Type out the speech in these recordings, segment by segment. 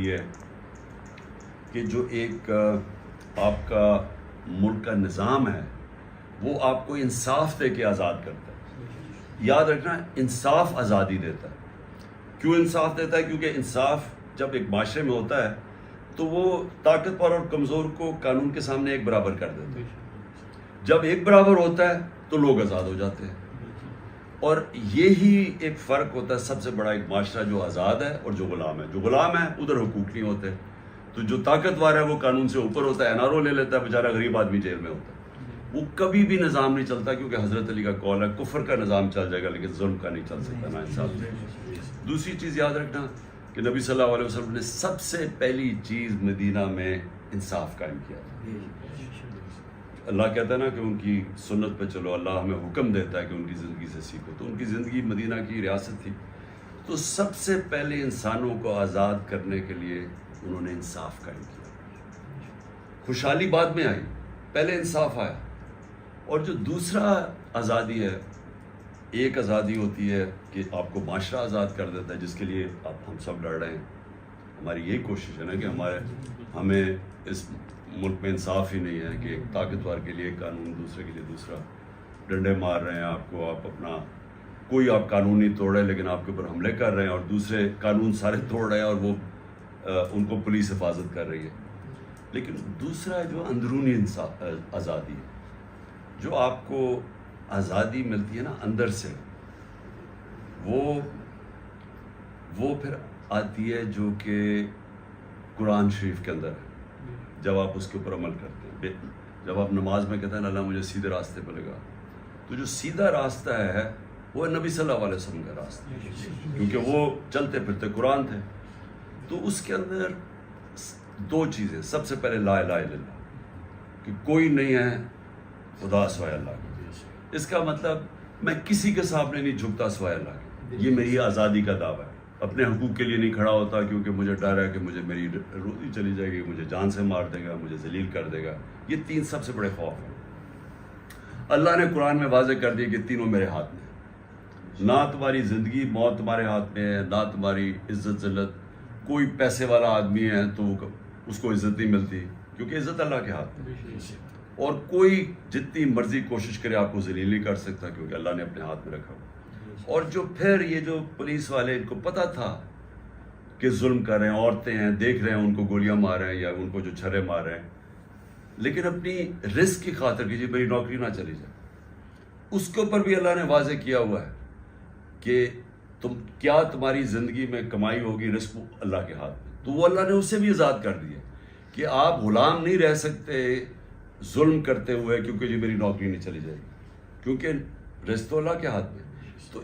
یہ کہ جو ایک آپ کا ملک کا نظام ہے وہ آپ کو انصاف دے کے آزاد کرتا ہے. یاد رکھنا انصاف آزادی دیتا ہے. کیوں انصاف دیتا ہے؟ کیونکہ انصاف جب ایک معاشرے میں ہوتا ہے تو وہ طاقتور اور کمزور کو قانون کے سامنے ایک برابر کر دیتا ہے. جب ایک برابر ہوتا ہے تو لوگ آزاد ہو جاتے ہیں. اور یہی ایک فرق ہوتا ہے سب سے بڑا. ایک معاشرہ جو آزاد ہے اور جو غلام ہے. جو غلام ہے ادھر حقوق نہیں ہوتے، تو جو طاقتور ہے وہ قانون سے اوپر ہوتا ہے، NRO لے لیتا ہے، بیچارہ غریب آدمی جیل میں ہوتا ہے. وہ کبھی بھی نظام نہیں چلتا، کیونکہ حضرت علی کا قول ہے کفر کا نظام چل جائے گا لیکن ظلم کا نہیں چل سکتا، نا انصاف. دوسری چیز یاد رکھنا کہ نبی صلی اللہ علیہ وسلم نے سب سے پہلی چیز مدینہ میں انصاف قائم کیا تھا. اللہ کہتا ہے نا کہ ان کی سنت پہ چلو، اللہ ہمیں حکم دیتا ہے کہ ان کی زندگی سے سیکھو. تو ان کی زندگی مدینہ کی ریاست تھی، تو سب سے پہلے انسانوں کو آزاد کرنے کے لیے انہوں نے انصاف قائم کیا. خوشحالی بعد میں آئی، پہلے انصاف آیا. اور جو دوسرا آزادی ہے، ایک آزادی ہوتی ہے کہ آپ کو معاشرہ آزاد کر دیتا ہے، جس کے لیے ہم سب لڑ رہے ہیں. ہماری یہی کوشش ہے نا کہ ہمیں اس ملک میں انصاف ہی نہیں ہے کہ ایک طاقتور کے لیے ایک قانون، دوسرے کے لیے دوسرا. ڈنڈے مار رہے ہیں آپ کو، آپ اپنا کوئی آپ قانون نہیں توڑ رہے لیکن آپ کے اوپر حملے کر رہے ہیں، اور دوسرے قانون سارے توڑ رہے ہیں اور وہ ان کو پولیس حفاظت کر رہی ہے. لیکن دوسرا جو اندرونی آزادی ہے، جو آپ کو آزادی ملتی ہے نا اندر سے، وہ پھر آتی ہے جو کہ قرآن شریف کے اندر ہے. جب آپ اس کے اوپر عمل کرتے ہیں، جب آپ نماز میں کہتے ہیں اللہ مجھے سیدھے راستے پہ لگا، تو جو سیدھا راستہ ہے وہ نبی صلی اللہ علیہ وسلم کا راستہ ہے، کیونکہ وہ چلتے پھرتے قرآن تھے. تو اس کے اندر دو چیزیں. سب سے پہلے لا الہ الا اللہ، کہ کوئی نہیں ہے خدا سوائے اللہ کے. اس کا مطلب میں کسی کے سامنے نہیں جھکتا سوائے اللہ کے. یہ میری آزادی کا دعویٰ ہے. اپنے حقوق کے لیے نہیں کھڑا ہوتا کیونکہ مجھے ڈر ہے کہ مجھے میری روزی چلی جائے گی، مجھے جان سے مار دے گا، مجھے ذلیل کر دے گا. یہ تین سب سے بڑے خوف ہیں. اللہ نے قرآن میں واضح کر دیا کہ تینوں میرے ہاتھ میں ہیں. نہ تمہاری زندگی موت تمہارے ہاتھ میں ہے، نہ تمہاری عزت ذلت. کوئی پیسے والا آدمی ہے تو اس کو عزت نہیں ملتی، کیونکہ عزت اللہ کے ہاتھ میں. اور کوئی جتنی مرضی کوشش کرے آپ کو ذلیل نہیں کر سکتا، کیونکہ اللہ نے اپنے ہاتھ میں رکھا ہوا. اور جو پھر یہ جو پولیس والے، ان کو پتہ تھا کہ ظلم کر رہے ہیں، عورتیں ہیں دیکھ رہے ہیں ان کو گولیاں مار رہے ہیں یا ان کو جو چھرے مار رہے ہیں، لیکن اپنی رزق کی خاطر کیجیے میری نوکری نہ چلی جائے. اس کے اوپر بھی اللہ نے واضح کیا ہوا ہے کہ کیا تمہاری زندگی میں کمائی ہوگی، رزق اللہ کے ہاتھ میں. تو وہ اللہ نے اسے بھی آزاد کر دیا کہ آپ غلام نہیں رہ سکتے ظلم کرتے ہوئے، کیونکہ جی میری نوکری نہیں چلی جائے گی، کیونکہ رزق تو اللہ کے ہاتھ میں. تو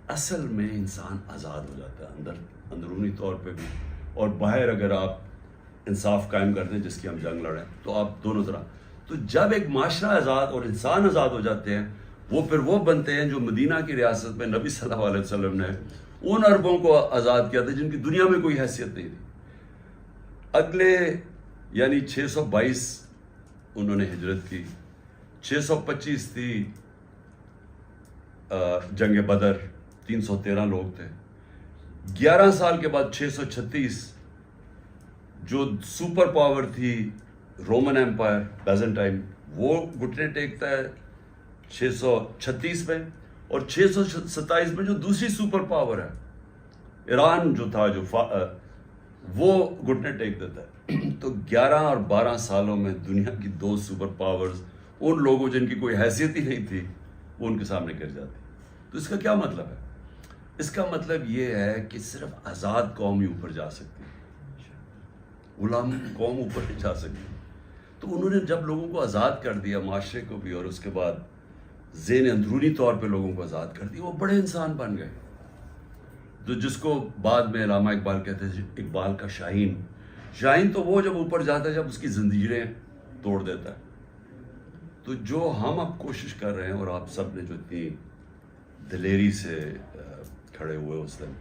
اصل میں انسان آزاد ہو جاتا ہے اندرونی طور پہ بھی، اور باہر اگر آپ انصاف قائم کرتے ہیں جس کی ہم جنگ لڑیں تو آپ دونوں طرح. تو جب ایک معاشرہ آزاد اور انسان آزاد ہو جاتے ہیں، وہ پھر وہ بنتے ہیں جو مدینہ کی ریاست میں نبی صلی اللہ علیہ وسلم نے ان عربوں کو آزاد کیا تھا جن کی دنیا میں کوئی حیثیت نہیں تھی. اگلے یعنی 622 انہوں نے ہجرت کی، 625 تھی جنگ بدر، 313 لوگ تھے. 11 سال کے بعد 636 جو سپر پاور تھی رومن ایمپائر بیزنٹائن، وہ گھٹنے ٹیکتا ہے 636 میں. اور 627 میں جو دوسری سپر پاور ہے ایران جو تھا، وہ گھٹنے ٹیک دیتا ہے. تو 11 اور 12 سالوں میں دنیا کی دو سپر پاورز، ان لوگوں جن کی کوئی حیثیت ہی نہیں تھی، وہ ان کے سامنے گر جاتی. تو اس کا کیا مطلب ہے؟ اس کا مطلب یہ ہے کہ صرف آزاد قوم ہی اوپر جا سکتی ہے، غلام قوم اوپر نہیں جا سکتی. تو انہوں نے جب لوگوں کو آزاد کر دیا، معاشرے کو بھی، اور اس کے بعد ذہن اندرونی طور پہ لوگوں کو آزاد کر دیا، وہ بڑے انسان بن گئے. تو جس کو بعد میں علامہ اقبال کہتے ہیں اقبال کا شاہین. شاہین تو وہ جب اوپر جاتا ہے جب اس کی زنجیریں توڑ دیتا ہے. تو جو ہم اب کوشش کر رہے ہیں، اور آپ سب نے جو اتنی دلیری سے کھڑے ہوئے اس دن،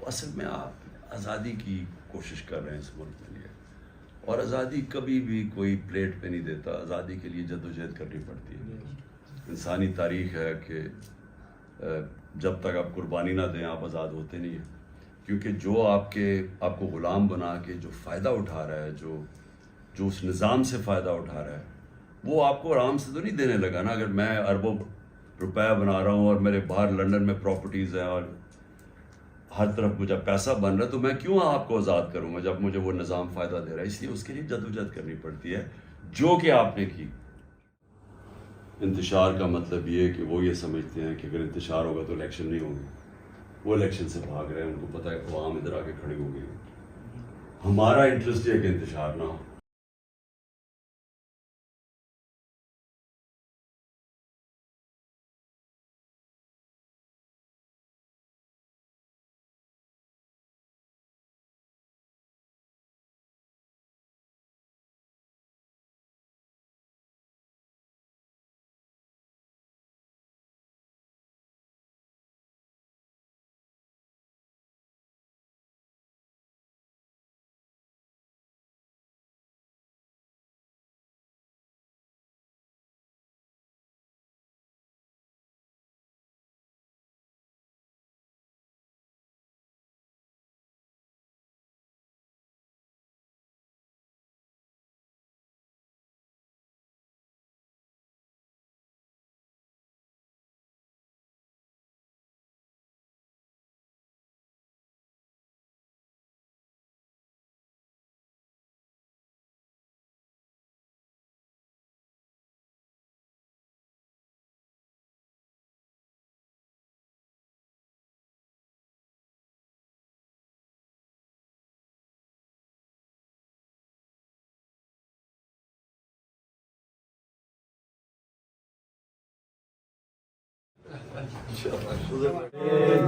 اصل میں آپ آزادی کی کوشش کر رہے ہیں اس ملک کے لیے. اور آزادی کبھی بھی کوئی پلیٹ پہ نہیں دیتا، آزادی کے لیے جدوجہد کرنی پڑتی ہے. انسانی تاریخ ہے کہ جب تک آپ قربانی نہ دیں آپ آزاد ہوتے نہیں ہیں. کیونکہ جو آپ کو غلام بنا کے جو فائدہ اٹھا رہا ہے، جو اس نظام سے فائدہ اٹھا رہا ہے، وہ آپ کو آرام سے تو نہیں دینے لگا نا. اگر میں اربوں روپیہ بنا رہا ہوں اور میرے باہر لنڈن میں پراپرٹیز ہیں اور ہر طرف مجھے پیسہ بن رہا ہے، تو میں کیوں آپ کو آزاد کروں گا جب مجھے وہ نظام فائدہ دے رہا ہے؟ اس لیے اس کے لیے جدوجہد کرنی پڑتی ہے جو کہ آپ نے کی. انتشار کا مطلب یہ ہے کہ وہ یہ سمجھتے ہیں کہ اگر انتشار ہوگا تو الیکشن نہیں ہوگی. وہ الیکشن سے بھاگ رہے ہیں، ان کو پتہ ہے عوام ادھر آ کے کھڑی ہو گئی. ہمارا انٹرسٹ یہ ہے کہ انتشار نہ ہو.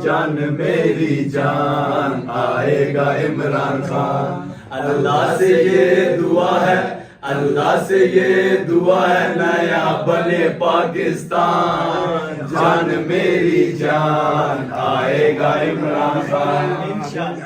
جان میری جان آئے گا عمران خان. اللہ سے یہ دعا ہے، اللہ سے یہ دعا ہے نیا بنے پاکستان. جان میری جان آئے گا عمران خان.